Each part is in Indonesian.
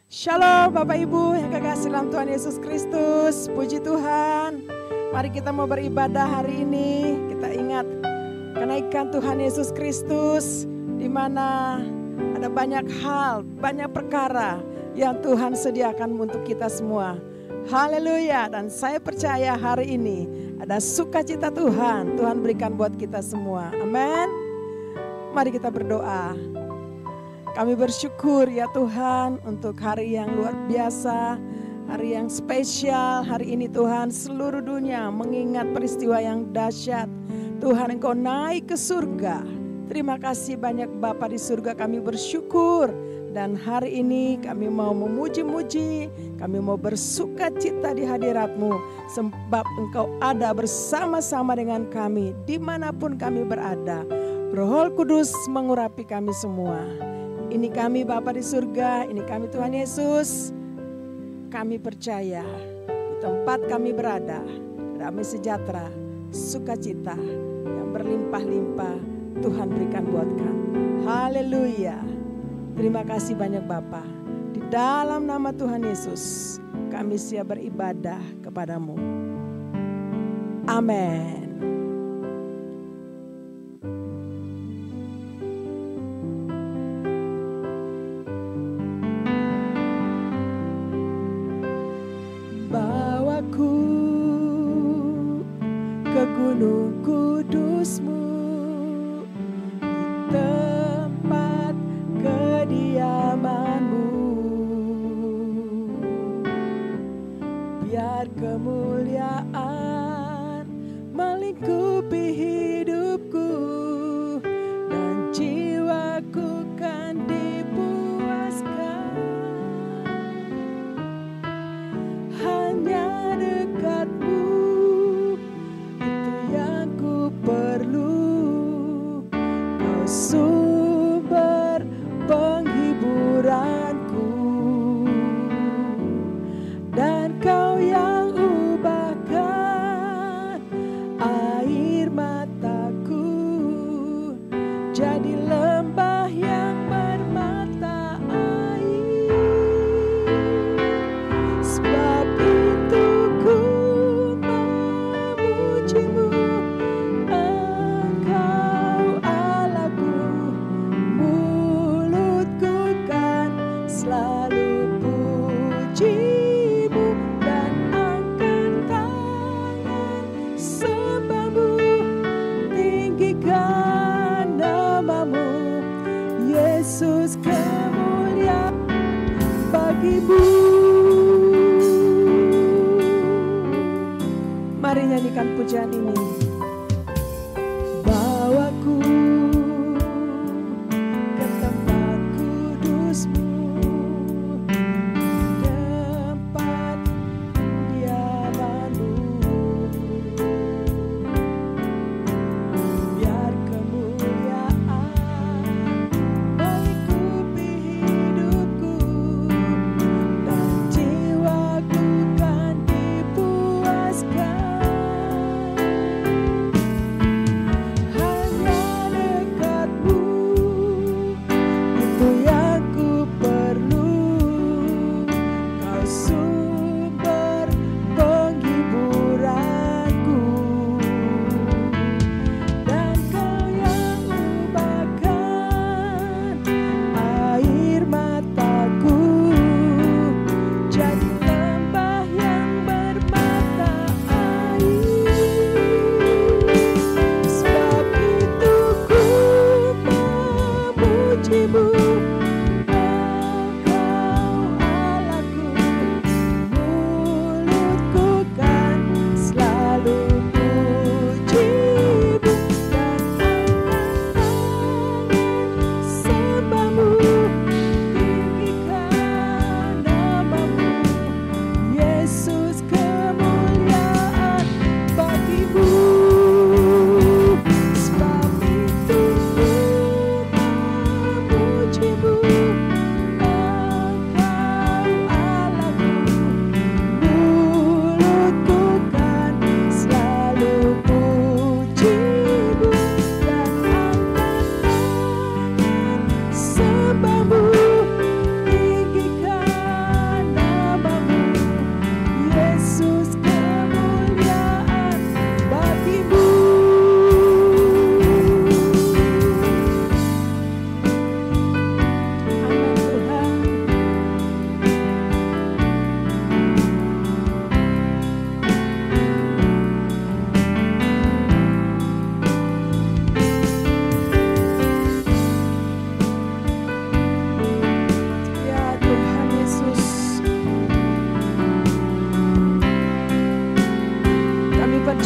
Shalom Bapak Ibu yang kekasih dalam Tuhan Yesus Kristus. Puji Tuhan. Mari kita mau beribadah hari ini. Kita ingat kenaikan Tuhan Yesus Kristus, di mana ada banyak hal, banyak perkara yang Tuhan sediakan untuk kita semua. Haleluya. Dan saya percaya hari ini ada sukacita Tuhan berikan buat kita semua. Amin. Mari kita berdoa. Kami bersyukur ya Tuhan untuk hari yang luar biasa, hari yang spesial. Hari ini Tuhan, seluruh dunia mengingat peristiwa yang dahsyat. Tuhan, Engkau naik ke surga. Terima kasih banyak Bapa di surga, kami bersyukur. Dan hari ini kami mau memuji-muji, kami mau bersukacita di hadirat-Mu. Sebab Engkau ada bersama-sama dengan kami dimanapun kami berada. Roh Kudus mengurapi kami semua. Ini kami Bapa di surga, ini kami Tuhan Yesus. Kami percaya di tempat kami berada, damai sejahtera, sukacita yang berlimpah-limpah Tuhan berikan buat kami. Haleluya. Terima kasih banyak Bapa. Di dalam nama Tuhan Yesus, kami siap beribadah kepadamu. Amin. Gunung Kudus-Mu, di tempat kediaman-Mu, biar kemuliaan melingkupi hidupku dan jiwaku kan dipuaskan hanya dekat-Mu. Perlu Kau sumber penghiburanku, dan Kau yang ubahkan air mataku jadi lembah yang bermata air. Sebab itu ku memuji-Mu, selalu puji-Mu dan angkat tangan sembah-Mu, tinggikan nama-Mu, Yesus, kemuliaan bagi-Mu. Mari nyanyikan pujian ini. Bawaku ke tempat kudus-Mu,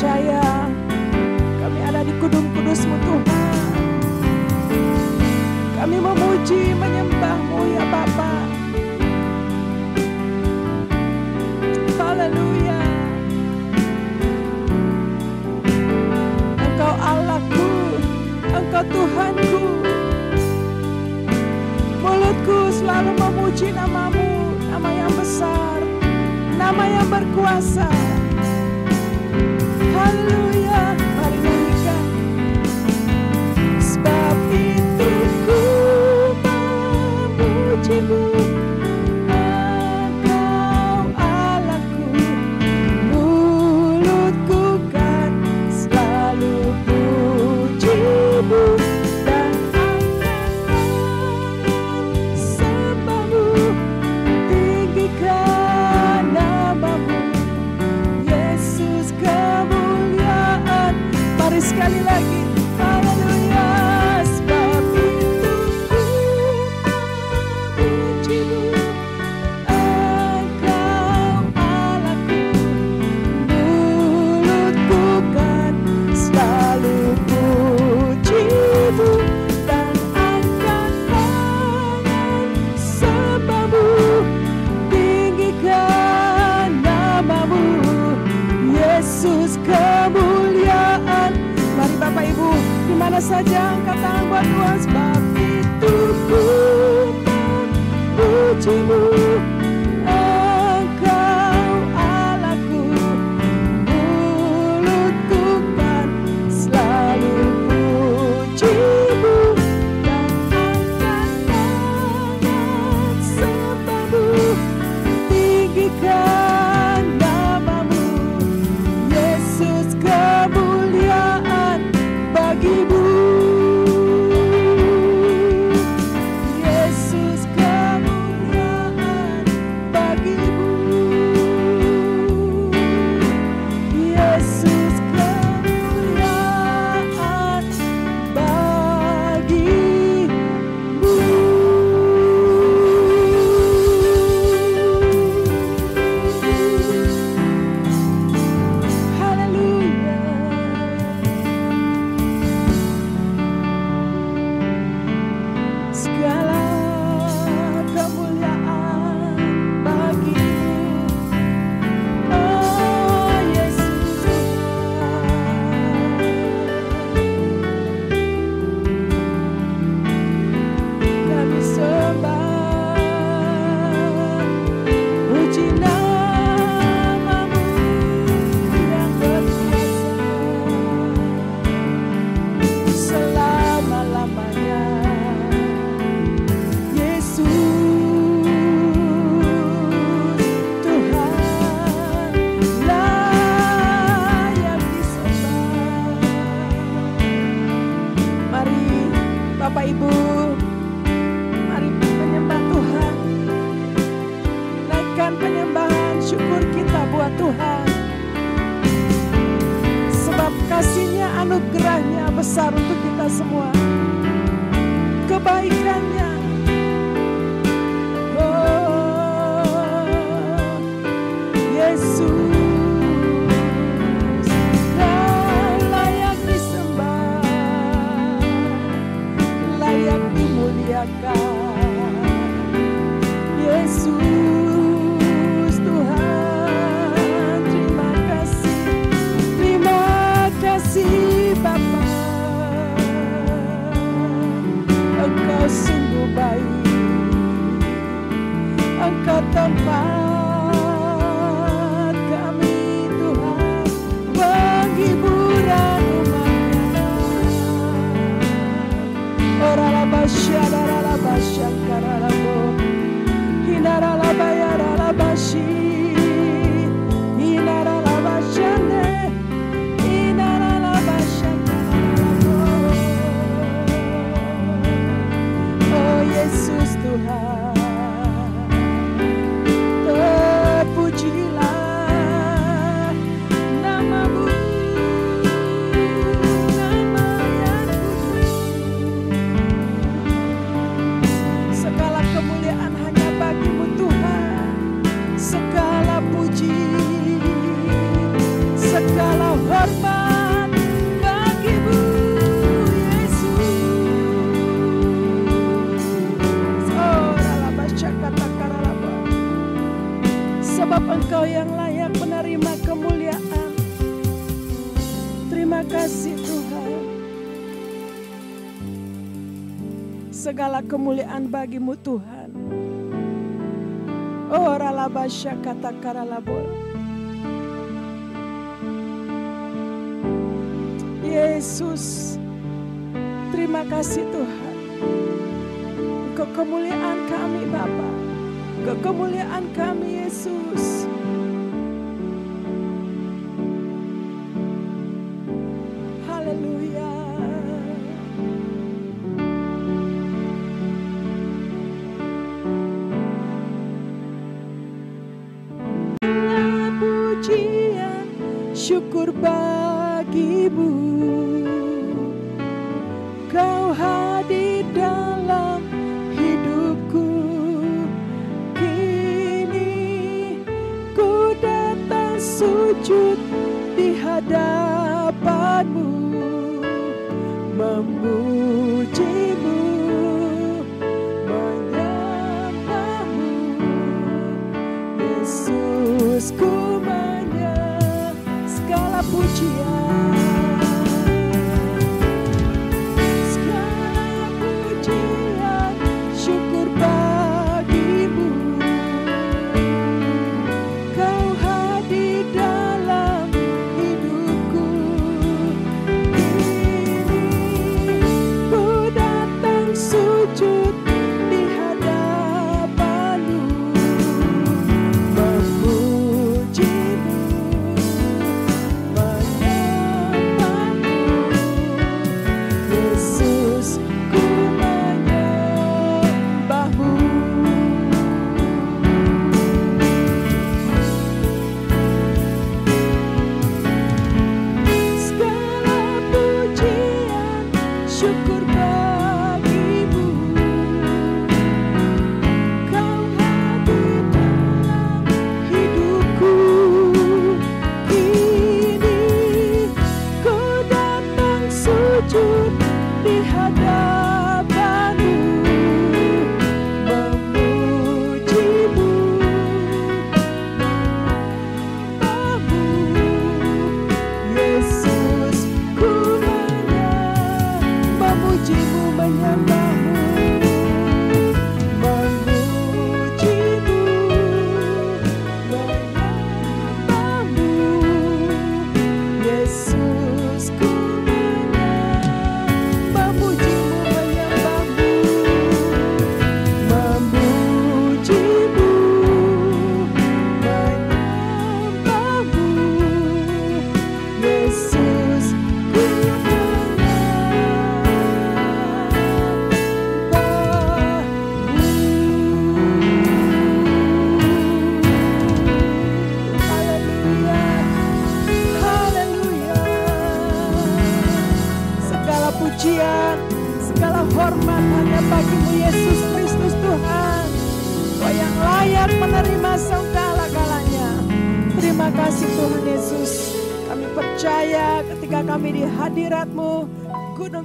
percaya kami ada di kudung kudus-Mu Tuhan. Kami memuji menyembah-Mu ya Bapa. Haleluya. Engkau Allahku, Engkau Tuhanku. Mulutku selalu memuji nama-Mu, nama yang besar, nama yang berkuasa. Haleluya. Mari nyanyikan. Sebab itu ku memuji-Mu, Engkau Allahku. Mulutku kan selalu puji-Mu dan angkat sembah-Mu, tinggikan nama-Mu, Yesus kemuliaan. Mari sekali lagi. Haleluya. Sebab itu ku memuji-Mu, Engkau Allahku. Mulutku kan selalu puji-Mu dan angkat tangan sembah-Mu, tinggikan nama-Mu, Yesus kemuliaan. Mari Bapak Ibu, di mana saja angkat tangan buat Tuhan. Sebab itu ku memuji-Mu, Engkau Allahku. Mulutku kan selalu puji-Mu dan angkat tangan sembah-Mu, tinggikan nama-Mu, Yesus kemuliaan bagi-Mu. Yesus kemuliaan bagi-Mu. Yesus kemuliaan bagi-Mu. Haleluya. Segala kemuliaan bagi-Mu, oh Yesus Tuhan. Kami sembah, puji nama-Mu yang berkuasa selama-lamanya. Yesus Tuhan layak disembah. Mari Bapak Ibu, mari menyembah Tuhan. Naikkan penyembahan syukur kita buat Tuhan. Sebab kasih-Nya, anugerah-Nya besar untuk kita semua. Kebaikan-Nya, oh Yesus layak disembah, layak dimuliakan. Yesus Tuhan, terima kasih Bapa. Engkau sungguh baik, Engkau tempat kami Tuhan, penghiburan umat-Nya. Oralabasya, daralabasya, karalabo, hinaralabaya, ralabashi, hinaralabasyane, hinaralabasya, karalabo. Oh Yesus Tuhan, Engkau yang layak menerima kemuliaan. Terima kasih Tuhan. Segala kemuliaan bagimu Tuhan. Oh ralabasya kata karalabor. Yesus, terima kasih Tuhan. Engkau kemuliaan kami Bapa, Engkau kemuliaan kami Yesus. Haleluya. Pujian, syukur bagimu. Kau hadir dalam hidupku. Kini ku datang sujud di hadapanmu, memujimu, menyembahmu. Yesus, ku menyembah, segala pujian.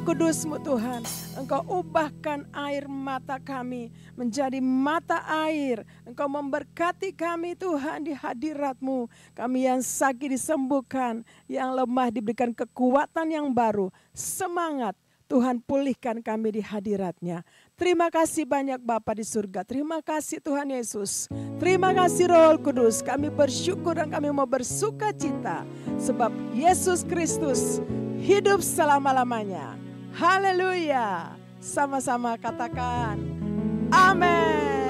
Kudus-Mu Tuhan, Engkau ubahkan air mata kami menjadi mata air. Engkau memberkati kami Tuhan di hadirat-Mu. Kami yang sakit disembuhkan, yang lemah diberikan kekuatan yang baru. Semangat Tuhan, pulihkan kami di hadirat-Nya. Terima kasih banyak Bapa di surga. Terima kasih Tuhan Yesus. Terima kasih Roh Kudus. Kami bersyukur dan kami mau bersuka cita. Sebab Yesus Kristus hidup selama-lamanya. Haleluya. Sama-sama katakan amin.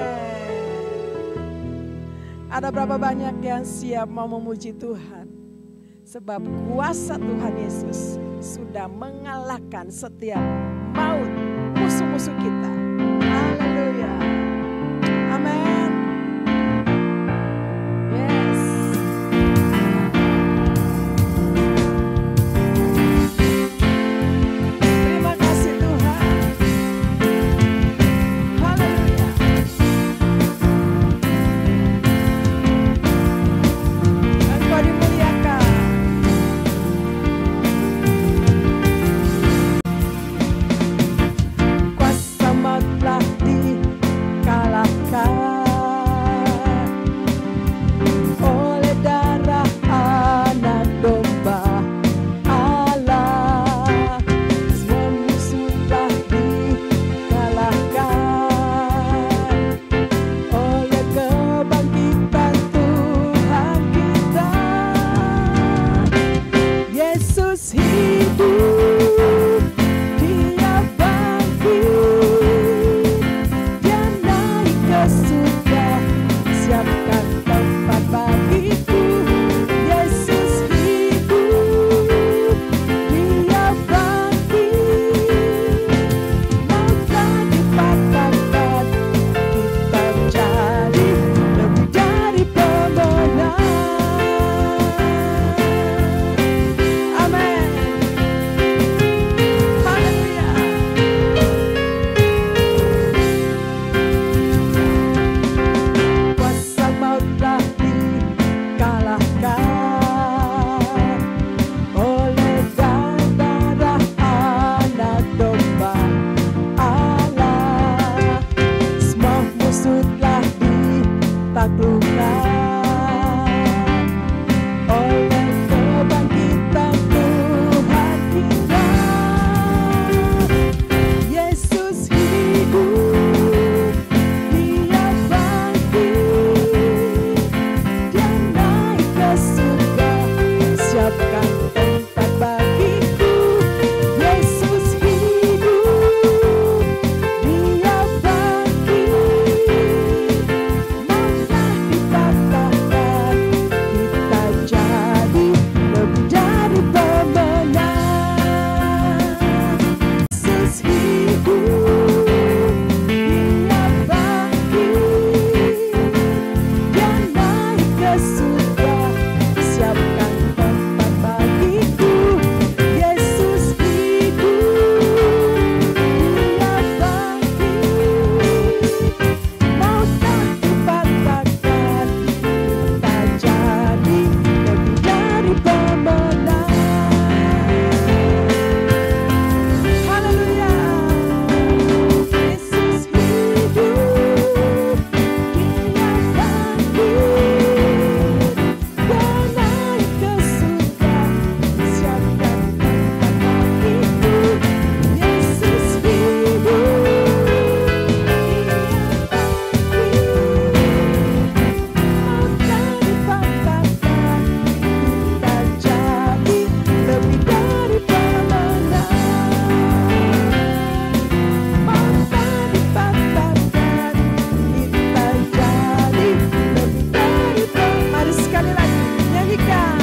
Ada berapa banyak yang siap mau memuji Tuhan? Sebab kuasa Tuhan Yesus sudah mengalahkan setiap maut musuh-musuh kita. Haleluya. Amin. Oh ditaklukkan oleh kebangkitan Tuhan kita. Yesus hidup, Dia bangkit, Dia naik ke surga, siapkan tempat bagiku. Yesus hidup, Dia bangkit, mautlah dipatahkan, kita jadi lebih dari pemenang. Yesus hidup, Dia bangkit, Dia naik ke surga, siapkan tempat bagiku. Yesus hidup, Dia bangkit, mautlah dipatahkan, kita jadi lebih dari pemenang. Haleluya. Yesus hidup, Dia bangkit, Dia naik ke surga, siapkan tempat bagiku. Yesus hidup, Dia bangkit, mautlah dipatahkan, kita jadi lebih dari pemenang. Mautlah dipatahkan, kita jadi lebih dari pemenang. Mari sekali lagi nyanyikan.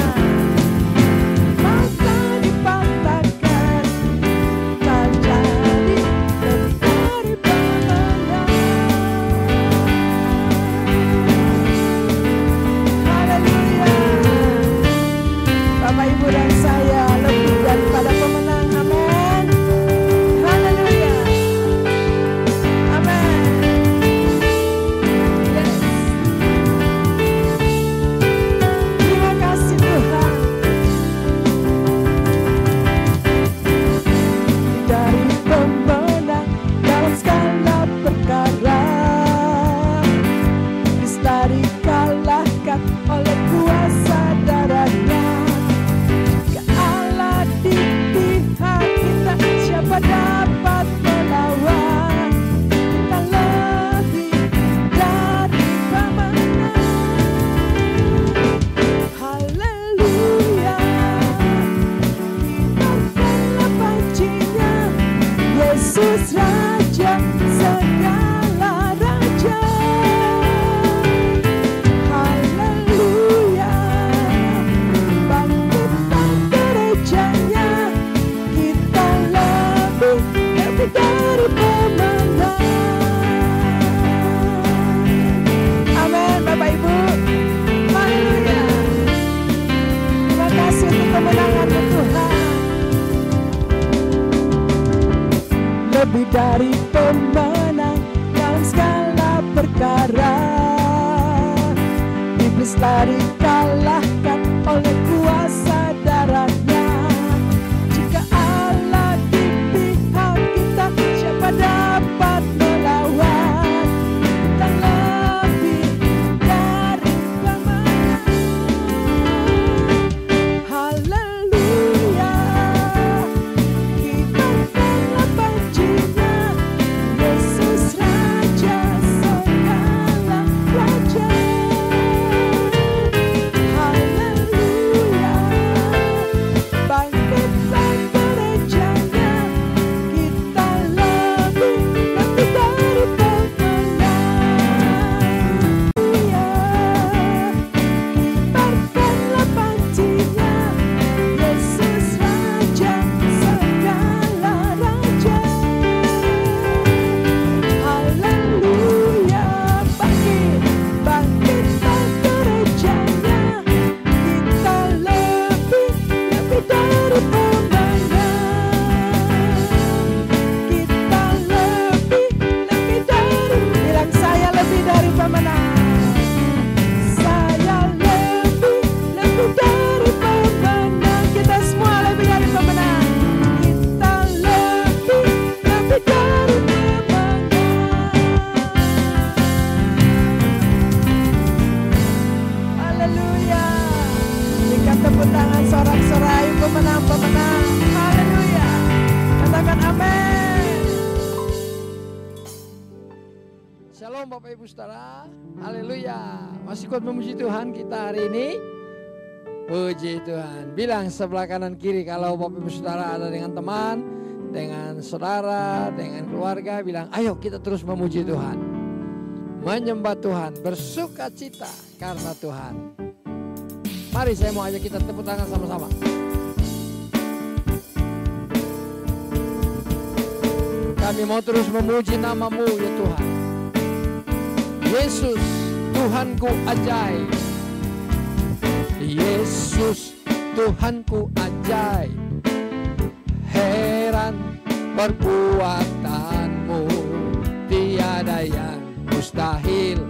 Mautlah dipatahkan, kita jadi lebih dari pemenang. Haleluya. Bapak, Ibu, dan saya lebih daripada pemenang. Amin. Haleluya. Amin. Yes. Terima kasih Tuhan. Dari pemenang dalam segala perkara, bisa dikalahkan oleh kuasa darahnya. Jika Allah di pihak kita, siapa dapat melawan? Kita lebih dari pemenang. Haleluya. Kibarkanlah pancinya, Yesus Raja segala raja. Haleluya. Bangkitkan gerejanya, kita lebih dari pemenang. Amin, Bapak Ibu. Haleluya. Terima kasih untuk kemenangan-Mu Tuhan. Lebih dari pemenang dalam segala perkara, iblis telah dikalahkan oleh kuasa darahnya. Jika Allah di pihak kita, siapa dapat melawan? Kita lebih dari pemenang. Haleluya. Kibarkanlah pancinya, Yesus Raja segala raja. Haleluya. Shalom Bapak Ibu Saudara. Haleluya. Masih kuat memuji Tuhan kita hari ini. Puji Tuhan. Bilang sebelah kanan kiri kalau Bapak Ibu Saudara ada dengan teman, dengan saudara, dengan keluarga, bilang ayo kita terus memuji Tuhan, menyembah Tuhan, bersuka cita karena Tuhan. Mari saya mau ajak kita tepuk tangan sama-sama. Kami mau terus memuji nama-Mu ya Tuhan. Yesus, Tuhanku ajaib. Yesus, Tuhanku ajaib. Heran perbuatan-Mu, tiada yang mustahil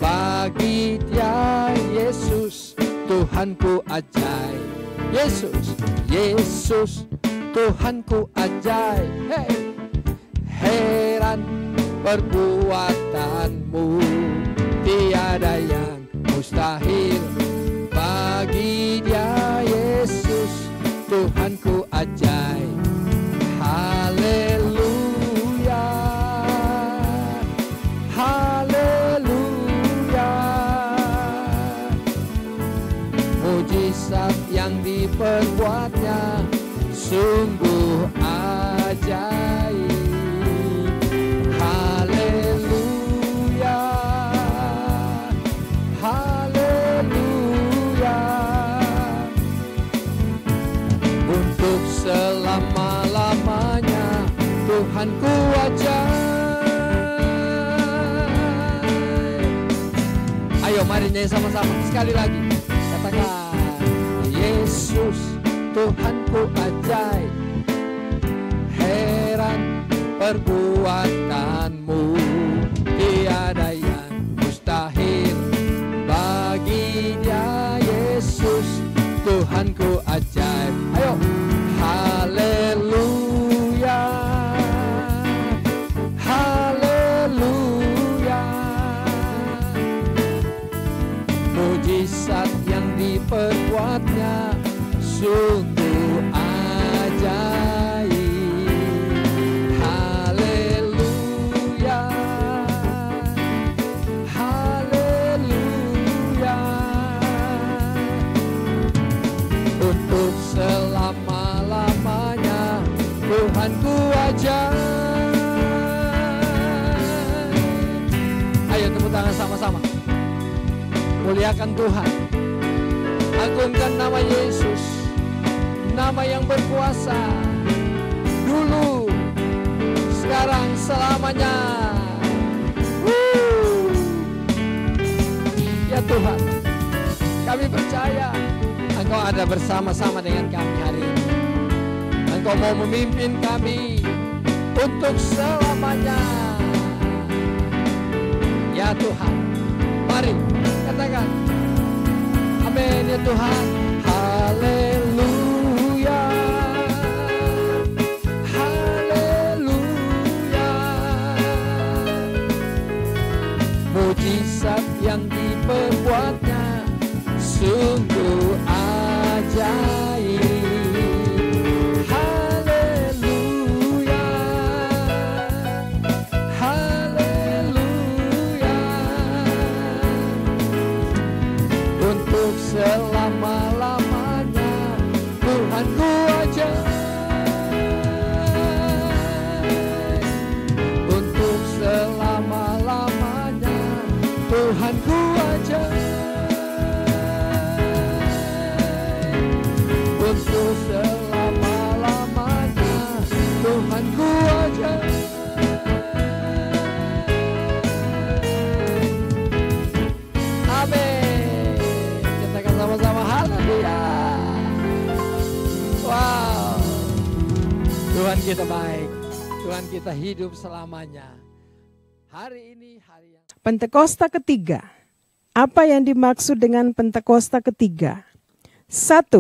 bagi Dia. Yesus, Tuhanku ajaib. Yesus, Yesus, Tuhanku ajaib. Hey. Heran perbuatan-Mu, tiada yang mustahil bagi Dia. Yesus, Tuhanku ajaib. Haleluya, haleluya. Mujizat yang diperbuatnya sungguh ajaib. Haleluya, haleluya. Untuk selama-lamanya Tuhanku ajaib. Ayo mari nyanyi sama-sama sekali lagi. Katakan, Yesus, Tuhanku ajaib. Heran perbuatan-Mu, tiada yang mustahil bagi Dia. Yesus, Tuhanku ajaib. Ayo, haleluya, haleluya. Mujizat yang diperbuatnya sungguh ajaib. Haleluya, haleluya. Untuk selama-lamanya Tuhanku ajaib. Ayo tepuk tangan sama-sama. Muliakan Tuhan, agungkan nama Yesus, nama yang berkuasa, dulu, sekarang, selamanya. Ya Tuhan, kami percaya Engkau ada bersama-sama dengan kami hari ini. Engkau mau memimpin kami untuk selamanya. Ya Tuhan, mari katakan amin ya Tuhan. Haleluya, haleluya. Mujizat yang diperbuatnya sungguh ajaib. Haleluya, haleluya. Untuk selama-lamanya Tuhanku ajaib. Untuk selama-lamanya Tuhanku ajaib. Untuk selama-lamanya Tuhanku ajaib. Amin. Katakan sama-sama haleluya. Wow, Tuhan kita baik, Tuhan kita hidup selamanya. Hari ini hari yang Pentakosta ketiga. Apa yang dimaksud dengan Pentakosta ketiga? 1.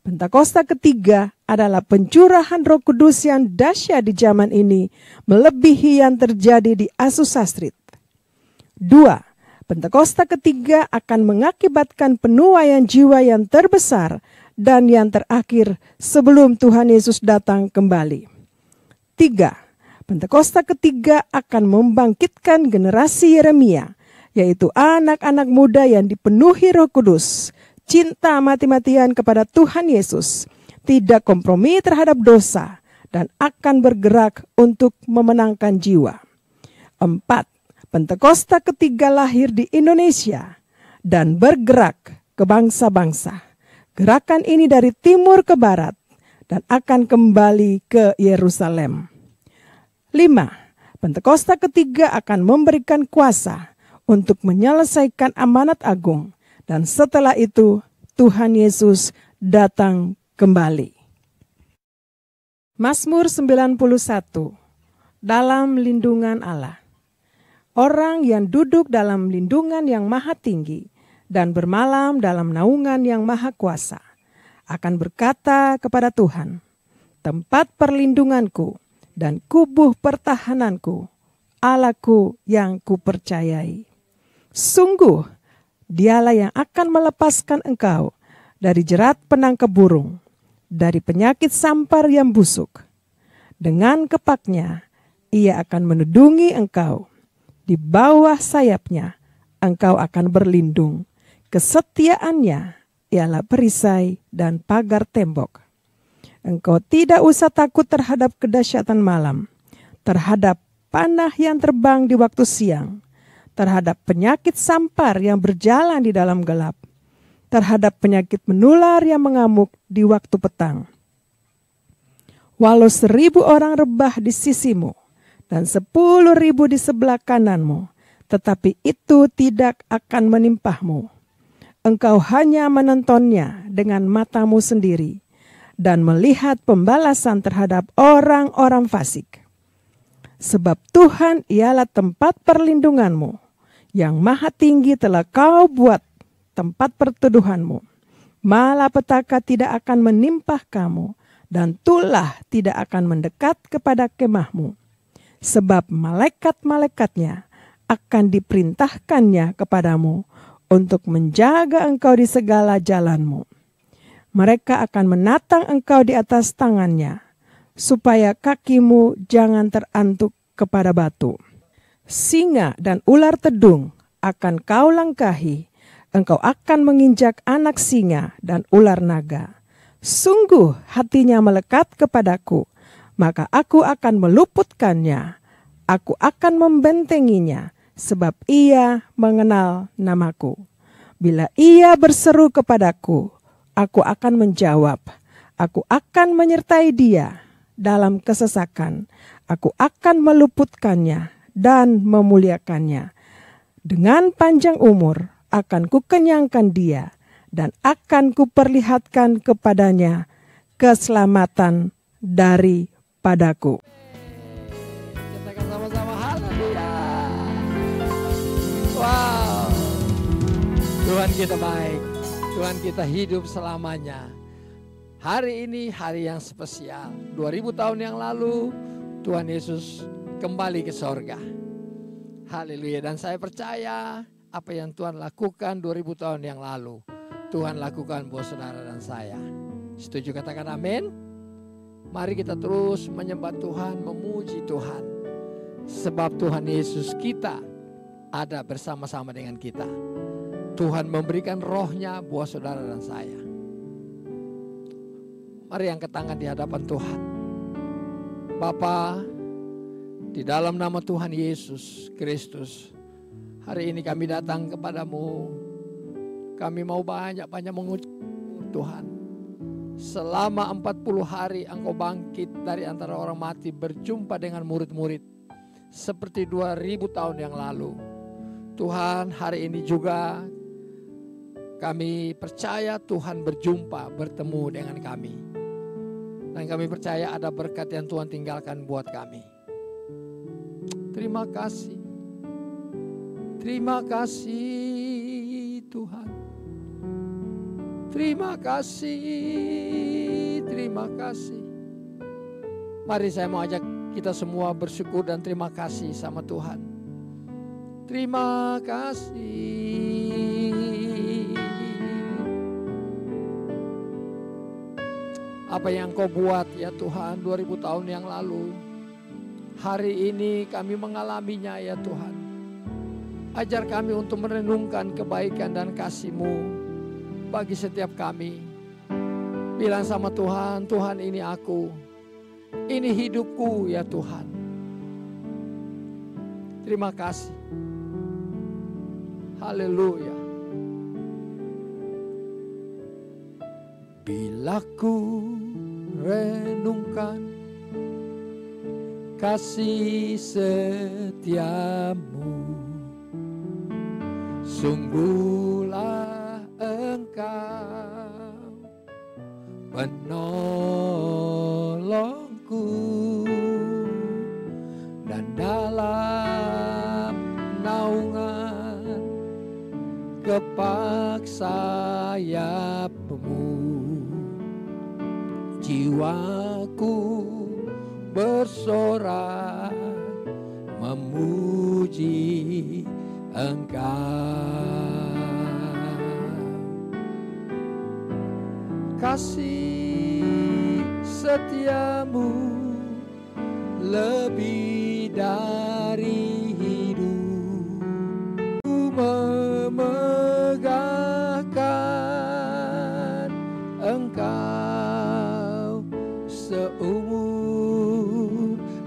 Pentakosta ketiga adalah pencurahan Roh Kudus yang dahsyat di zaman ini, melebihi yang terjadi di Azusa Street. 2. Pentakosta ketiga akan mengakibatkan penuaian jiwa yang terbesar dan yang terakhir sebelum Tuhan Yesus datang kembali. 3. Pentakosta ketiga akan membangkitkan generasi Yeremia, yaitu anak-anak muda yang dipenuhi Roh Kudus, cinta mati-matian kepada Tuhan Yesus, tidak kompromi terhadap dosa, dan akan bergerak untuk memenangkan jiwa. 4. Pentakosta ketiga lahir di Indonesia dan bergerak ke bangsa-bangsa. Gerakan ini dari timur ke barat dan akan kembali ke Yerusalem. 5. Pentakosta ketiga akan memberikan kuasa untuk menyelesaikan amanat agung, dan setelah itu Tuhan Yesus datang kembali. Mazmur 91. Dalam lindungan Allah. Orang yang duduk dalam lindungan yang maha tinggi dan bermalam dalam naungan yang maha kuasa akan berkata kepada Tuhan, tempat perlindunganku dan kubuh pertahananku, Allahku yang kupercayai. Sungguh, Dialah yang akan melepaskan engkau dari jerat penangkap burung, dari penyakit sampar yang busuk. Dengan kepaknya, Ia akan menudungi engkau. Di bawah sayapnya, engkau akan berlindung. Kesetiaannya ialah perisai dan pagar tembok. Engkau tidak usah takut terhadap kedahsyatan malam, terhadap panah yang terbang di waktu siang, terhadap penyakit sampar yang berjalan di dalam gelap, terhadap penyakit menular yang mengamuk di waktu petang. Walau 1000 orang rebah di sisimu dan 10.000 di sebelah kananmu, tetapi itu tidak akan menimpahmu. Engkau hanya menontonnya dengan matamu sendiri dan melihat pembalasan terhadap orang-orang fasik. Sebab Tuhan ialah tempat perlindunganmu, yang maha tinggi telah kau buat tempat perteduhanmu. Malapetaka tidak akan menimpa kamu, dan tulah tidak akan mendekat kepada kemahmu. Sebab malaikat-malaikatnya akan diperintahkannya kepadamu untuk menjaga engkau di segala jalanmu. Mereka akan menatang engkau di atas tangannya, supaya kakimu jangan terantuk kepada batu. Singa dan ular tedung akan kau langkahi, engkau akan menginjak anak singa dan ular naga. Sungguh hatinya melekat kepadaku, maka aku akan meluputkannya. Aku akan membentenginya, sebab ia mengenal namaku. Bila ia berseru kepadaku, aku akan menjawab. Aku akan menyertai dia dalam kesesakan. Aku akan meluputkannya dan memuliakannya. Dengan panjang umur akan kukenyangkan dia, dan akan kuperlihatkan kepadanya keselamatan daripadaku. Katakan sama-sama haleluya. Wow. Tuhan kita baik. Tuhan kita hidup selamanya. Hari ini hari yang spesial. 2000 tahun yang lalu Tuhan Yesus kembali ke sorga. Haleluya. Dan saya percaya apa yang Tuhan lakukan 2000 tahun yang lalu, Tuhan lakukan buat saudara dan saya. Setuju katakan amin? Mari kita terus menyembah Tuhan, memuji Tuhan. Sebab Tuhan Yesus kita ada bersama-sama dengan kita. Tuhan memberikan rohnya buat saudara dan saya. Mari angkat tangan di hadapan Tuhan. Bapa, di dalam nama Tuhan Yesus Kristus, hari ini kami datang kepadamu. Kami mau banyak-banyak mengucap Tuhan. Selama 40 hari Engkau bangkit dari antara orang mati, berjumpa dengan murid-murid seperti 2000 tahun yang lalu. Tuhan, hari ini juga kami percaya Tuhan berjumpa, bertemu dengan kami. Dan kami percaya ada berkat yang Tuhan tinggalkan buat kami. Terima kasih. Terima kasih Tuhan. Terima kasih. Terima kasih. Mari saya mau ajak kita semua bersyukur dan terima kasih sama Tuhan. Terima kasih. Apa yang Kau buat ya Tuhan 2000 tahun yang lalu. Hari ini kami mengalaminya ya Tuhan. Ajar kami untuk merenungkan kebaikan dan kasih-Mu bagi setiap kami. Bilang sama Tuhan, Tuhan ini aku, ini hidupku ya Tuhan. Terima kasih. Haleluya. Bila ku renungkan kasih setiamu, sungguhlah Engkau penolongku, dan dalam naungan kepak sayap-Mu jiwaku bersorak memuji Engkau. Kasih setiamu lebih dari hidup, ku memegahkan Engkau seumur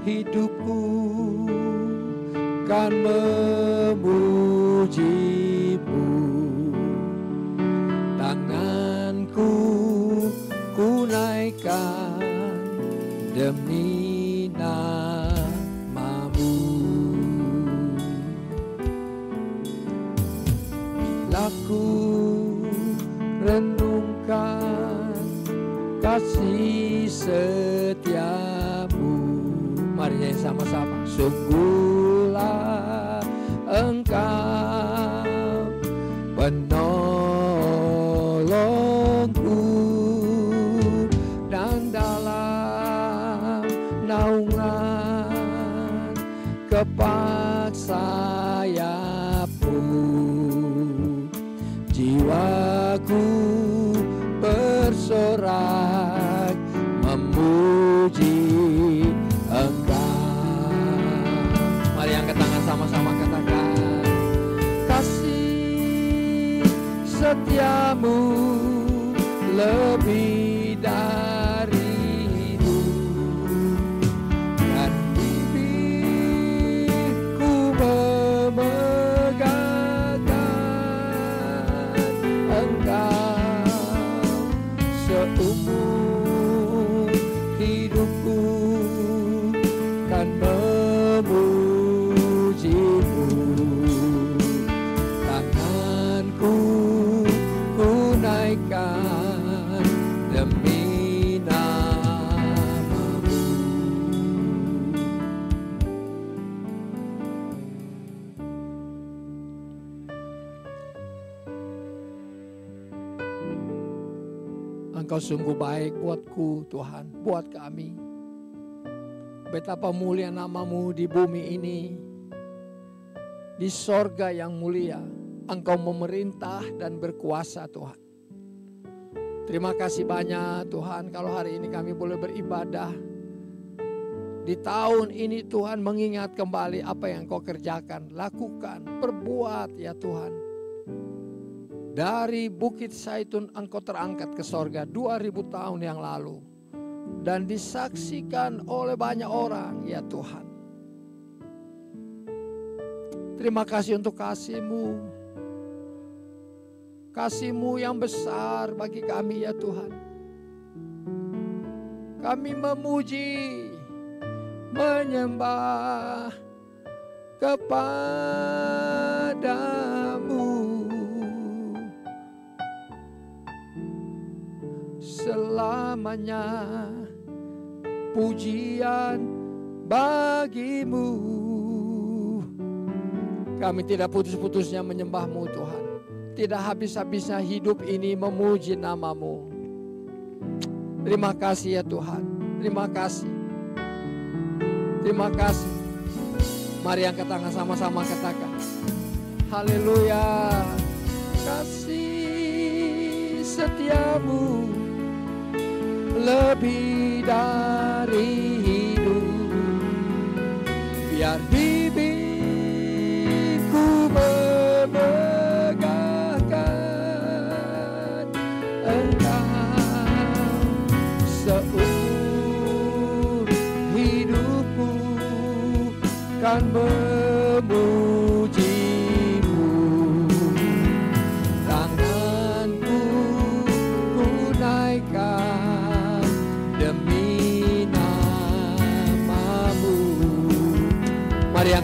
hidupku, kan memuji-Mu. Tanganku ku naikkan demi nama-Mu. Bila ku renungkan kasih setiamu, mari nyanyi sama-sama. Sungguhlah Engkau penolongku, dan dalam naungan kepak sayap-Mu jiwaku bersorak memuji Engkau. Mari angkat tangan sama-sama katakan, kasih setiamu lebih dari hidup, dan bibirku memegahkan Engkau seumur hidupku, kan memuji-Mu. Tanganku ku naikkan demi nama-Mu. Engkau sungguh baik buatku Tuhan, buat kami. Betapa mulia nama-Mu di bumi ini, di sorga yang mulia. Engkau memerintah dan berkuasa Tuhan. Terima kasih banyak Tuhan kalau hari ini kami boleh beribadah. Di tahun ini Tuhan mengingat kembali apa yang Kau kerjakan, lakukan, perbuat ya Tuhan. Dari Bukit Zaitun Engkau terangkat ke sorga 2000 tahun yang lalu, dan disaksikan oleh banyak orang ya Tuhan. Terima kasih untuk kasih-Mu, kasih-Mu yang besar bagi kami ya Tuhan. Kami memuji, menyembah kepada-Mu selamanya. Pujian bagi-Mu. Kami tidak putus-putusnya menyembah-Mu Tuhan. Tidak habis-habisnya hidup ini memuji nama-Mu. Terima kasih ya Tuhan. Terima kasih. Terima kasih. Mari angkat tangan sama-sama katakan, haleluya. Kasih setiamu lebih dari hidup,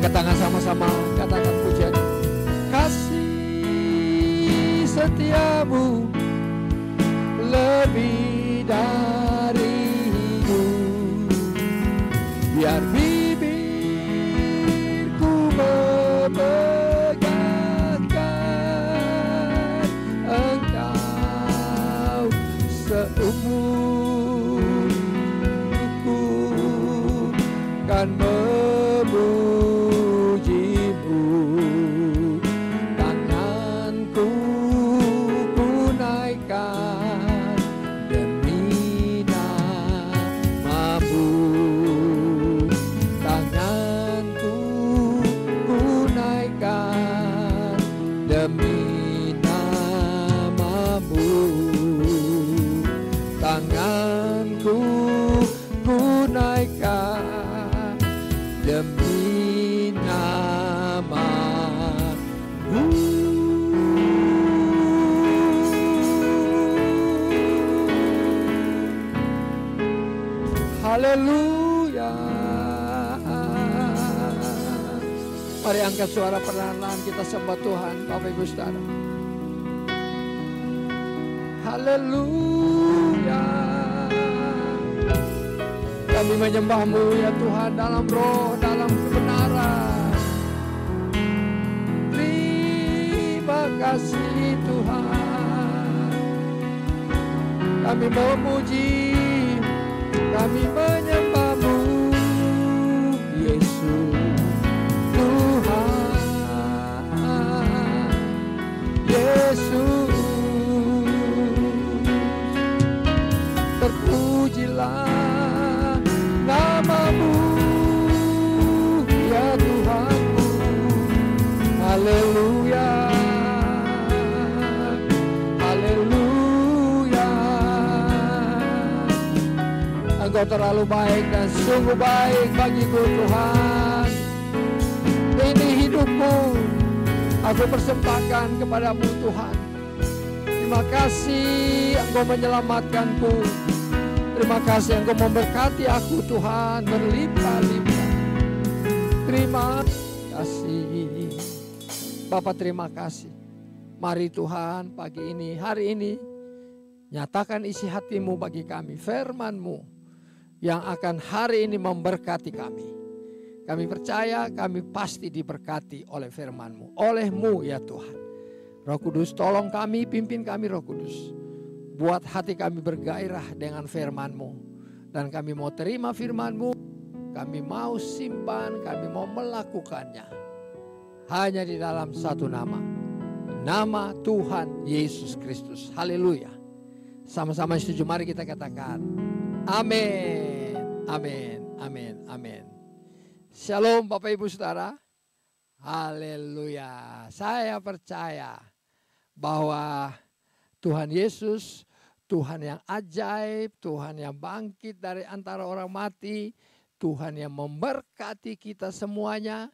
Angkat tangan sama-sama, katakan pujian. Kasih setiamu lebih dari hidup, biar bibirku memegangkan Engkau seumur hidupku, kan memujimu. Tanganku ku naikkan demi namamu. Tanganku ku naikkan demi namamu. Tanganku ku naikkan demi namamu. Haleluya. Mari angkat suara perlahan-lahan, kita sembah Tuhan, Bapak Ibu Saudara. Haleluya. Kami menyembah-Mu ya Tuhan, dalam roh, dalam kebenaran. Terima kasih Tuhan. Kami memuji, kami menyembah-Mu Yesus Tuhan, Yesus. Terpujilah namamu ya Tuhanku. Haleluya, haleluya. Engkau terlalu baik dan sungguh baik bagiku Tuhan. Ini hidupku, aku persembahkan kepadamu Tuhan. Terima kasih Engkau menyelamatkanku. Terima kasih Engkau memberkati aku Tuhan berlimpah-limpah. Terima kasih Bapak, terima kasih. Mari Tuhan pagi ini, hari ini, nyatakan isi hati-Mu bagi kami, firman-Mu yang akan hari ini memberkati kami. Kami percaya kami pasti diberkati oleh firman-Mu, oleh-Mu ya Tuhan. Roh Kudus tolong kami, pimpin kami Roh Kudus. Buat hati kami bergairah dengan firman-Mu. Dan kami mau terima firman-Mu. Kami mau simpan, kami mau melakukannya. Hanya di dalam satu nama. Nama Tuhan Yesus Kristus. Haleluya. Sama-sama setuju, mari kita katakan. Amin. Amin. Amin. Amin. Shalom Bapak Ibu Saudara. Haleluya. Saya percaya bahwa Tuhan Yesus, Tuhan yang ajaib, Tuhan yang bangkit dari antara orang mati, Tuhan yang memberkati kita semuanya,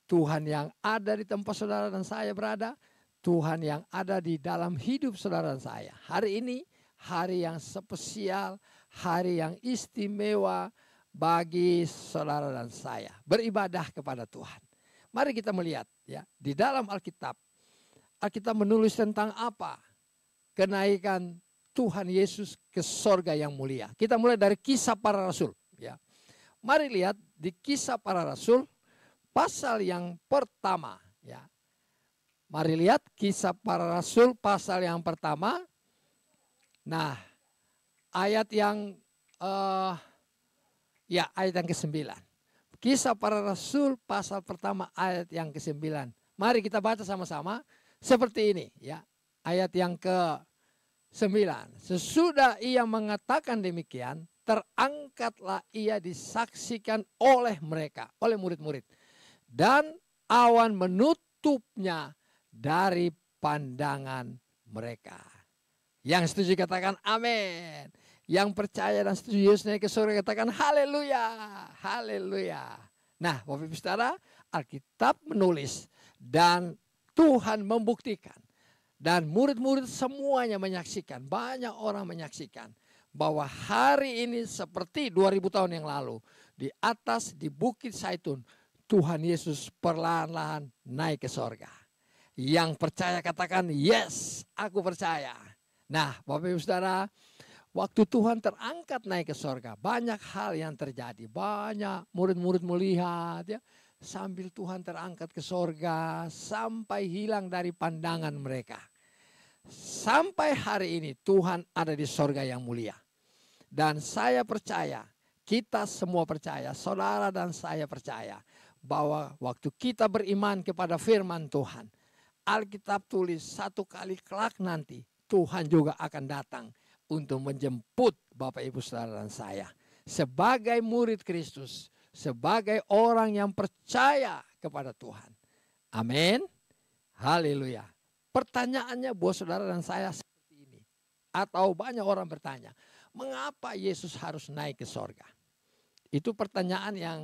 Tuhan yang ada di tempat saudara dan saya berada, Tuhan yang ada di dalam hidup saudara dan saya. Hari ini hari yang spesial, hari yang istimewa bagi saudara dan saya. Beribadah kepada Tuhan. Mari kita melihat ya, di dalam Alkitab. Alkitab menulis tentang apa? Kenaikan Tuhan Yesus ke sorga yang mulia. Kita mulai dari Kisah Para Rasul. Ya. Mari lihat di Kisah Para Rasul pasal yang pertama. Ya. Mari lihat Kisah Para Rasul pasal yang pertama. Nah, ayat yang ayat yang ke-9. Kisah Para Rasul pasal pertama ayat yang ke-9. Mari kita baca sama-sama seperti ini ya. Ayat yang ke-9. Sesudah ia mengatakan demikian, terangkatlah ia disaksikan oleh mereka, oleh murid-murid. Dan awan menutupnya dari pandangan mereka. Yang setuju katakan amin. Yang percaya dan setuju Yesus naik ke surga katakan haleluya. Haleluya. Nah Bapak Ibu Saudara, Alkitab menulis dan Tuhan membuktikan. Dan murid-murid semuanya menyaksikan, banyak orang menyaksikan bahwa hari ini seperti 2000 tahun yang lalu di atas di Bukit Zaitun, Tuhan Yesus perlahan-lahan naik ke sorga. Yang percaya katakan, yes, aku percaya. Nah, Bapak Ibu Saudara, waktu Tuhan terangkat naik ke sorga, banyak hal yang terjadi. Banyak murid-murid melihat ya, sambil Tuhan terangkat ke sorga, sampai hilang dari pandangan mereka. Sampai hari ini Tuhan ada di sorga yang mulia. Dan saya percaya, kita semua percaya, saudara dan saya percaya, bahwa waktu kita beriman kepada firman Tuhan, Alkitab tulis satu kali kelak nanti Tuhan juga akan datang untuk menjemput Bapak Ibu Saudara dan saya sebagai murid Kristus, sebagai orang yang percaya kepada Tuhan. Amin. Haleluya. Pertanyaannya buat saudara dan saya seperti ini. Atau banyak orang bertanya, mengapa Yesus harus naik ke sorga? Itu pertanyaan yang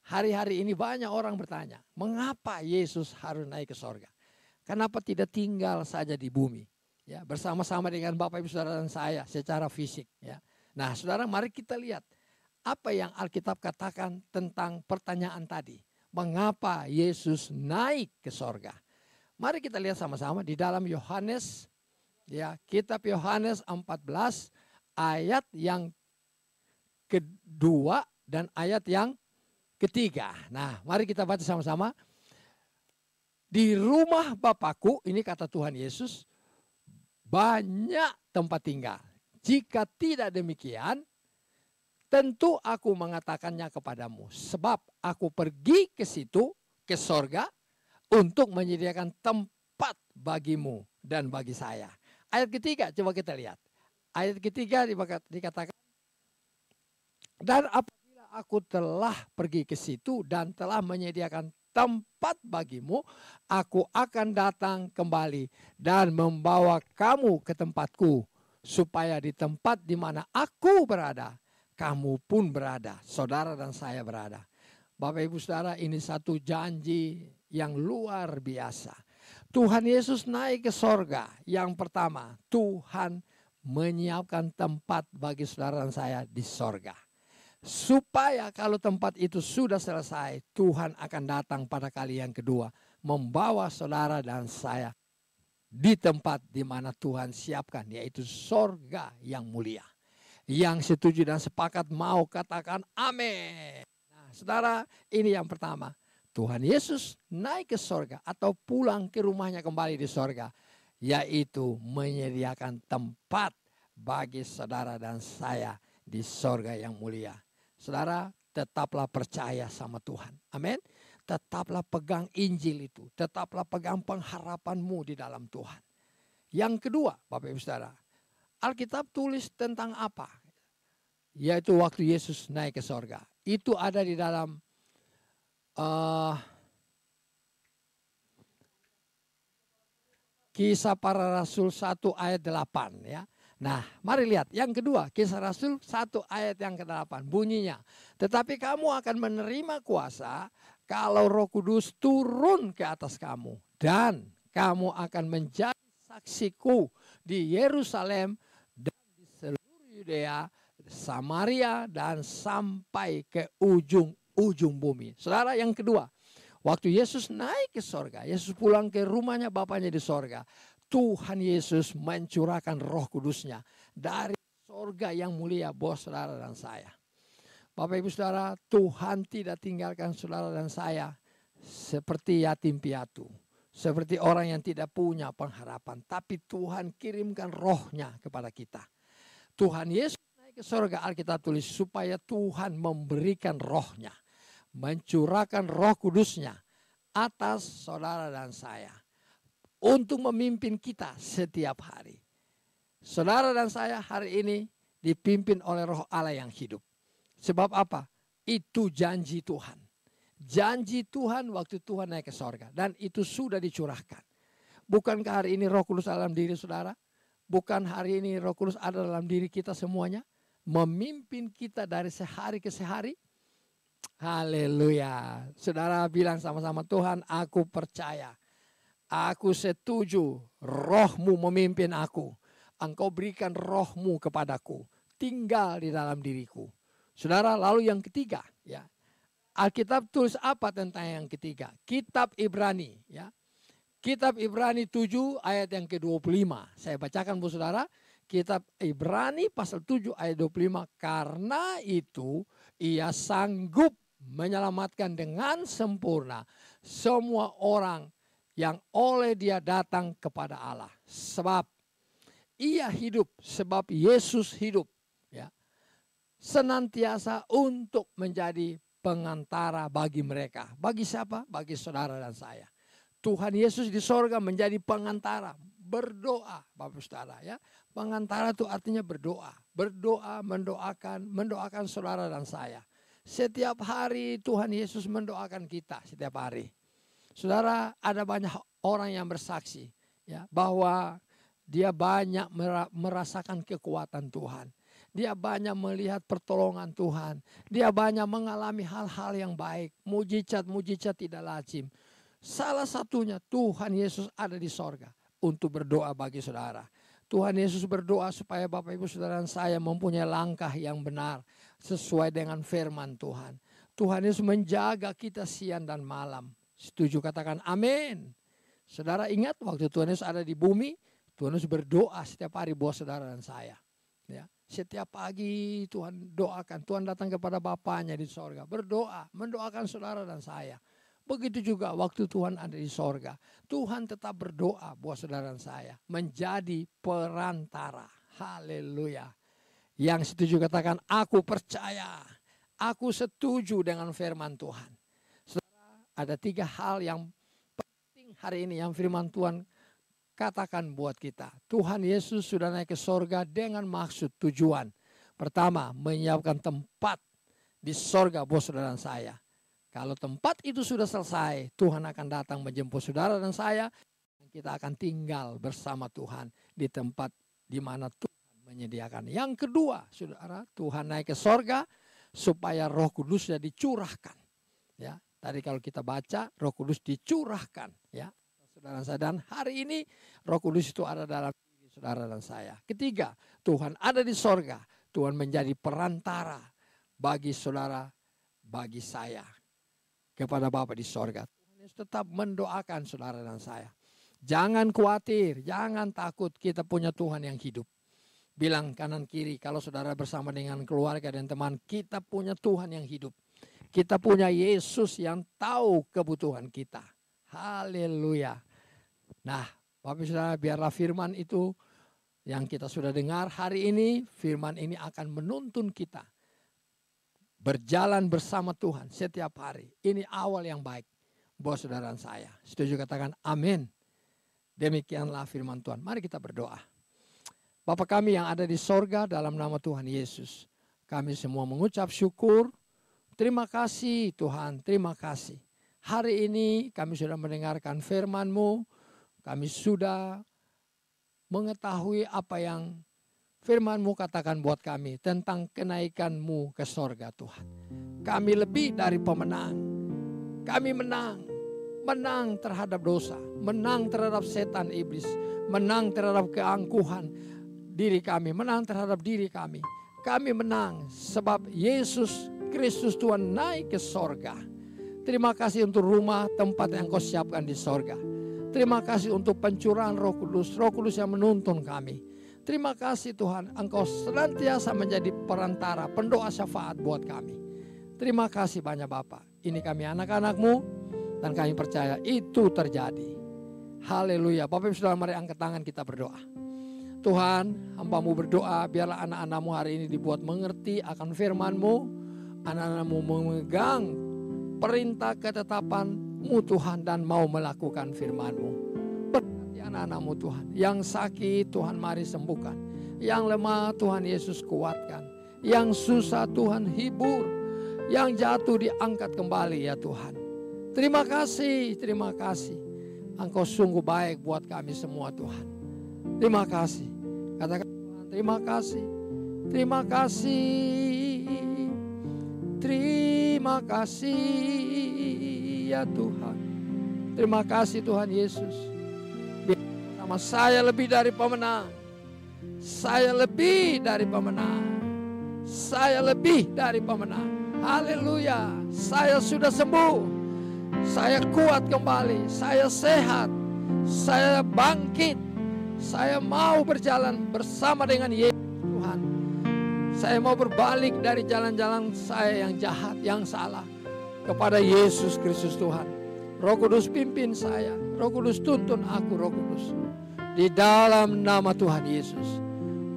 hari-hari ini banyak orang bertanya. Mengapa Yesus harus naik ke sorga? Kenapa tidak tinggal saja di bumi? Ya, bersama-sama dengan Bapak Ibu Saudara dan saya secara fisik. Ya. Nah saudara, mari kita lihat apa yang Alkitab katakan tentang pertanyaan tadi. Mengapa Yesus naik ke sorga? Mari kita lihat sama-sama di dalam Yohanes, ya, kitab Yohanes 14 ayat yang kedua dan ayat yang ketiga. Nah, mari kita baca sama-sama. Di rumah Bapakku, ini kata Tuhan Yesus, banyak tempat tinggal. Jika tidak demikian, tentu aku mengatakannya kepadamu. Sebab aku pergi ke situ, ke sorga, untuk menyediakan tempat bagimu dan bagi saya. Ayat ketiga, coba kita lihat. Ayat ketiga dikatakan, dan apabila aku telah pergi ke situ dan telah menyediakan tempat bagimu, aku akan datang kembali dan membawa kamu ke tempatku, supaya di tempat di mana aku berada, kamu pun berada, saudara dan saya berada. Bapak Ibu Saudara, ini satu janji yang luar biasa. Tuhan Yesus naik ke sorga. Yang pertama, Tuhan menyiapkan tempat bagi saudara dan saya di sorga. Supaya kalau tempat itu sudah selesai, Tuhan akan datang pada kali yang kedua, membawa saudara dan saya di tempat di mana Tuhan siapkan, yaitu sorga yang mulia. Yang setuju dan sepakat mau katakan amin. Nah saudara, ini yang pertama. Tuhan Yesus naik ke sorga atau pulang ke rumahnya kembali di sorga, yaitu menyediakan tempat bagi saudara dan saya di sorga yang mulia. Saudara, tetaplah percaya sama Tuhan. Amin. Tetaplah pegang Injil itu. Tetaplah pegang pengharapanmu di dalam Tuhan. Yang kedua, Bapak Ibu Saudara, Alkitab tulis tentang apa? Yaitu waktu Yesus naik ke sorga. Itu ada di dalam Kisah Para Rasul 1 ayat 8 ya. Nah, mari lihat yang kedua, Kisah Rasul 1 ayat yang ke-8 bunyinya. Tetapi kamu akan menerima kuasa kalau Roh Kudus turun ke atas kamu, dan kamu akan menjadi saksiku di Yerusalem dan di seluruh Yudea, Samaria dan sampai ke ujung bumi. Saudara, yang kedua, waktu Yesus naik ke sorga, Yesus pulang ke rumahnya Bapaknya di sorga, Tuhan Yesus mencurahkan Roh Kudusnya dari sorga yang mulia buat saudara dan saya. Bapak Ibu Saudara, Tuhan tidak tinggalkan saudara dan saya seperti yatim piatu, seperti orang yang tidak punya pengharapan, tapi Tuhan kirimkan Roh-Nya kepada kita. Tuhan Yesus naik ke sorga, Alkitab tulis, supaya Tuhan memberikan Roh-Nya, mencurahkan Roh Kudusnya atas saudara dan saya, untuk memimpin kita setiap hari. Saudara dan saya hari ini dipimpin oleh Roh Allah yang hidup. Sebab apa? Itu janji Tuhan. Janji Tuhan waktu Tuhan naik ke sorga. Dan itu sudah dicurahkan. Bukankah hari ini Roh Kudus dalam diri saudara? Bukan hari ini Roh Kudus ada dalam diri kita semuanya? Memimpin kita dari sehari ke sehari? Haleluya. Saudara bilang sama-sama, Tuhan, aku percaya. Aku setuju Roh-Mu memimpin aku. Engkau berikan Roh-Mu kepadaku. Tinggal di dalam diriku. Saudara, lalu yang ketiga, ya, Alkitab tulis apa tentang yang ketiga? Kitab Ibrani, ya. Kitab Ibrani 7 ayat yang ke-25. Saya bacakan Bu Saudara. Kitab Ibrani pasal 7 ayat 25. Karena itu ia sanggup menyelamatkan dengan sempurna semua orang yang oleh dia datang kepada Allah. Sebab ia hidup, sebab Yesus hidup, ya, senantiasa untuk menjadi pengantara bagi mereka. Bagi siapa? Bagi saudara dan saya. Tuhan Yesus di sorga menjadi pengantara. Berdoa, Bapak Saudara, ya. Pengantara itu artinya berdoa. Berdoa, mendoakan saudara dan saya. Setiap hari Tuhan Yesus mendoakan kita setiap hari. Saudara, ada banyak orang yang bersaksi, ya, bahwa dia banyak merasakan kekuatan Tuhan. Dia banyak melihat pertolongan Tuhan. Dia banyak mengalami hal-hal yang baik. Mujizat-mujizat tidak lazim. Salah satunya Tuhan Yesus ada di sorga untuk berdoa bagi saudara. Tuhan Yesus berdoa supaya Bapak Ibu Saudara dan saya mempunyai langkah yang benar sesuai dengan firman Tuhan. Tuhan Yesus menjaga kita siang dan malam. Setuju, katakan amin. Saudara ingat waktu Tuhan Yesus ada di bumi, Tuhan Yesus berdoa setiap hari buat saudara dan saya. Ya, setiap pagi Tuhan doakan, Tuhan datang kepada Bapaknya di sorga, berdoa, mendoakan saudara dan saya. Begitu juga waktu Tuhan ada di sorga, Tuhan tetap berdoa buat saudara dan saya, menjadi perantara. Haleluya. Yang setuju katakan, aku percaya, aku setuju dengan firman Tuhan. Saudara, ada 3 hal yang penting hari ini yang firman Tuhan katakan buat kita. Tuhan Yesus sudah naik ke sorga dengan maksud tujuan. Pertama, menyiapkan tempat di sorga buat saudara dan saya. Kalau tempat itu sudah selesai, Tuhan akan datang menjemput saudara dan saya. Kita akan tinggal bersama Tuhan di tempat di mana Tuhan menyediakan. Yang kedua, saudara, Tuhan naik ke sorga supaya Roh Kudusnya dicurahkan. Ya, tadi kalau kita baca, Roh Kudus dicurahkan. Ya, saudara dan saya. Dan hari ini Roh Kudus itu ada dalam diri saudara dan saya. Ketiga, Tuhan ada di sorga. Tuhan menjadi perantara bagi saudara, bagi saya. Kepada Bapa di sorga. Tuhan Yesus tetap mendoakan saudara dan saya. Jangan khawatir, jangan takut, kita punya Tuhan yang hidup. Bilang kanan kiri, kalau saudara bersama dengan keluarga dan teman, kita punya Tuhan yang hidup. Kita punya Yesus yang tahu kebutuhan kita. Haleluya. Nah, Bapak Saudara, biarlah firman itu yang kita sudah dengar hari ini, firman ini akan menuntun kita berjalan bersama Tuhan setiap hari. Ini awal yang baik buat saudara dan saya. Setuju katakan amin. Demikianlah firman Tuhan. Mari kita berdoa. Bapa kami yang ada di sorga, dalam nama Tuhan Yesus, kami semua mengucap syukur. Terima kasih Tuhan, terima kasih. Hari ini kami sudah mendengarkan firman-Mu. Kami sudah mengetahui apa yang firman-Mu katakan buat kami tentang kenaikan-Mu ke sorga Tuhan. Kami lebih dari pemenang. Kami menang. Menang terhadap dosa. Menang terhadap setan iblis. Menang terhadap keangkuhan diri kami. Menang terhadap diri kami. Kami menang sebab Yesus Kristus Tuhan naik ke sorga. Terima kasih untuk rumah tempat yang Kau siapkan di sorga. Terima kasih untuk pencurahan Roh Kudus. Roh Kudus yang menuntun kami. Terima kasih Tuhan, Engkau senantiasa menjadi perantara, pendoa syafaat buat kami. Terima kasih banyak Bapak. Ini kami anak-anak-Mu dan kami percaya itu terjadi. Haleluya. Bapak Ibu Saudara, mari angkat tangan kita berdoa. Tuhan, hamba-Mu berdoa biarlah anak-anak-Mu hari ini dibuat mengerti akan firman-Mu. Anak-anak-Mu memegang perintah ketetapan-Mu Tuhan dan mau melakukan firman-Mu. Anak-anak-Mu Tuhan, yang sakit Tuhan mari sembuhkan, yang lemah Tuhan Yesus kuatkan, yang susah Tuhan hibur, yang jatuh diangkat kembali ya Tuhan. Terima kasih, Engkau sungguh baik buat kami semua Tuhan. Terima kasih, katakan Tuhan, terima kasih, terima kasih ya Tuhan. Terima kasih Tuhan Yesus. Sama saya lebih dari pemenang. Saya lebih dari pemenang. Saya lebih dari pemenang. Haleluya. Saya sudah sembuh. Saya kuat kembali. Saya sehat. Saya bangkit. Saya mau berjalan bersama dengan Yesus Tuhan. Saya mau berbalik dari jalan-jalan saya yang jahat, yang salah, kepada Yesus Kristus Tuhan. Roh Kudus pimpin saya. Roh Kudus tuntun aku, Roh Kudus. Di dalam nama Tuhan Yesus.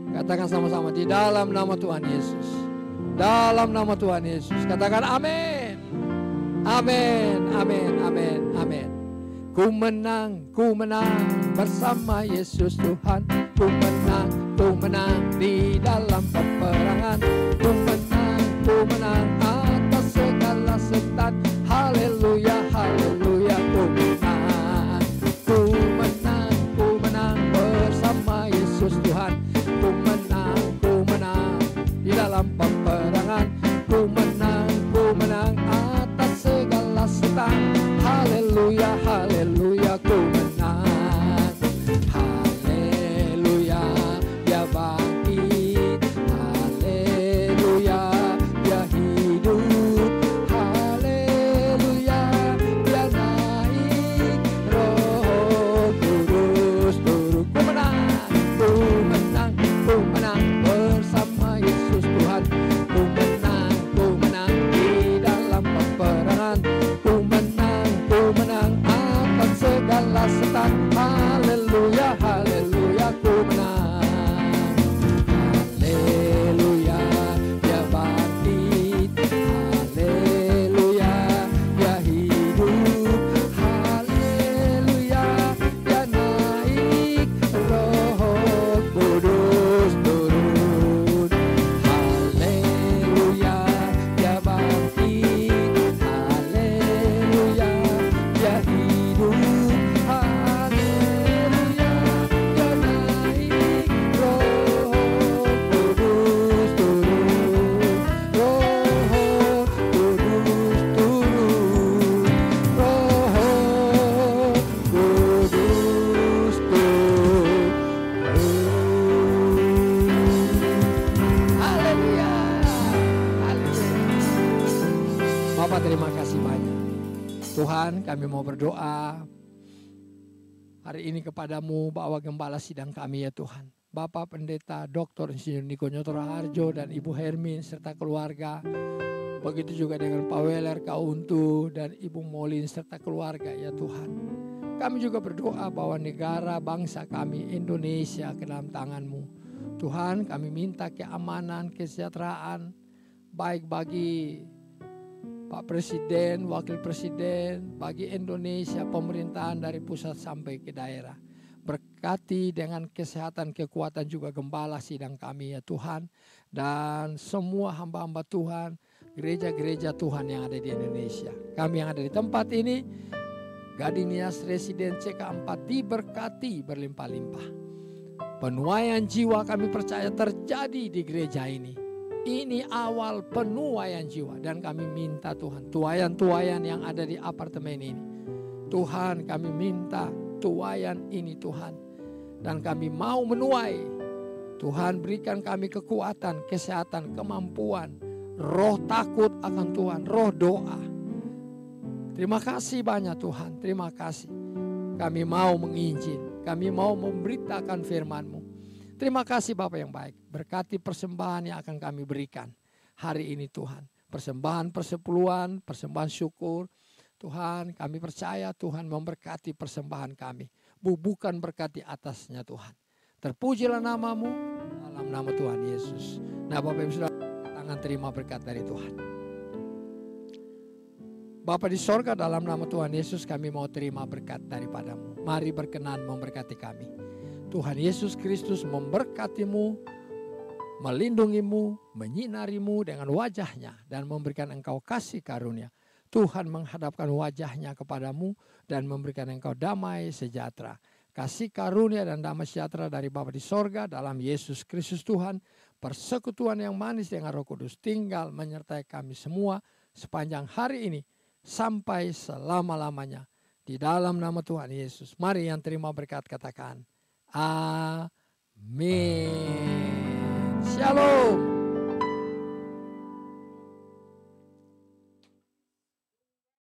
Katakan sama-sama, di dalam nama Tuhan Yesus. Dalam nama Tuhan Yesus. Katakan amin. Amin, amin, amin, amin. Ku menang bersama Yesus Tuhan. Ku menang di dalam peperangan. Ku menang atas segala setan. Haleluya, haleluya, ku menang. Ku menang bersama Yesus Tuhan. Ku menang di dalam peperangan. Ku menang atas segala setan. Haleluya, haleluya, ku menang. Haleluya, dia bangkit. Haleluya, dia hidup. Haleluya, dia naik. Roh Kudus turun. Ku menang bersama Yesus Tuhan. Ku menang di dalam peperangan. Ku menang atas segala setan. Haleluya, haleluya, ku menang. Haleluya, dia bangkit. Haleluya, dia hidup. Haleluya, dia naik. Roh Kudus turun. Haleluya, dia bangkit. Haleluya, dia hidup. Haleluya, dia naik. Roh Kudus turun. Roh Kudus turun. Roh Kudus turun. Haleluya. Haleluya. Bapak terima kasih banyak. Tuhan, kami mau berdoa hari ini kepadamu, Bapak Gembala sidang kami ya Tuhan. Bapak Pendeta Dr. Insinyur Niko Nyoto Raharjo dan Ibu Hermin serta keluarga. Begitu juga dengan Pak Weler, Kak Untu dan Ibu Molin serta keluarga ya Tuhan. Kami juga berdoa bahwa negara bangsa kami Indonesia ke dalam tangan-Mu. Tuhan, kami minta keamanan, kesejahteraan baik bagi Pak Presiden, Wakil Presiden, bagi Indonesia, pemerintahan dari pusat sampai ke daerah. Berkati dengan kesehatan, kekuatan juga gembala sidang kami ya Tuhan. Dan semua hamba-hamba Tuhan, gereja-gereja Tuhan yang ada di Indonesia. Kami yang ada di tempat ini, Gading Nias Residen CK4 diberkati berlimpah-limpah. Penuaian jiwa kami percaya terjadi di gereja ini. Ini awal penuaian jiwa dan kami minta Tuhan, tuaian-tuaian yang ada di apartemen ini. Tuhan, kami minta tuaian ini Tuhan. Dan kami mau menuai. Tuhan, berikan kami kekuatan, kesehatan, kemampuan, roh takut akan Tuhan, roh doa. Terima kasih banyak Tuhan, terima kasih. Kami mau menginjil, kami mau memberitakan firman-Mu. Terima kasih Bapak yang baik. Berkati persembahan yang akan kami berikan hari ini Tuhan. Persembahan persepuluhan, persembahan syukur. Tuhan, kami percaya Tuhan memberkati persembahan kami. Bukan berkati atasnya Tuhan. Terpujilah nama-Mu dalam nama Tuhan Yesus. Nah Bapak Ibu sudah tangan terima berkat dari Tuhan. Bapa di sorga, dalam nama Tuhan Yesus kami mau terima berkat daripada-Mu. Mari berkenan memberkati kami. Tuhan Yesus Kristus memberkati-Mu, melindungi-Mu, menyinari-Mu dengan wajah-Nya dan memberikan Engkau kasih karunia. Tuhan menghadapkan wajah-Nya kepadamu dan memberikan engkau damai sejahtera. Kasih karunia dan damai sejahtera dari Bapa di sorga dalam Yesus Kristus Tuhan. Persekutuan yang manis dengan Roh Kudus tinggal menyertai kami semua sepanjang hari ini sampai selama-lamanya. Di dalam nama Tuhan Yesus. Mari yang terima berkat katakan. Amin. Shalom.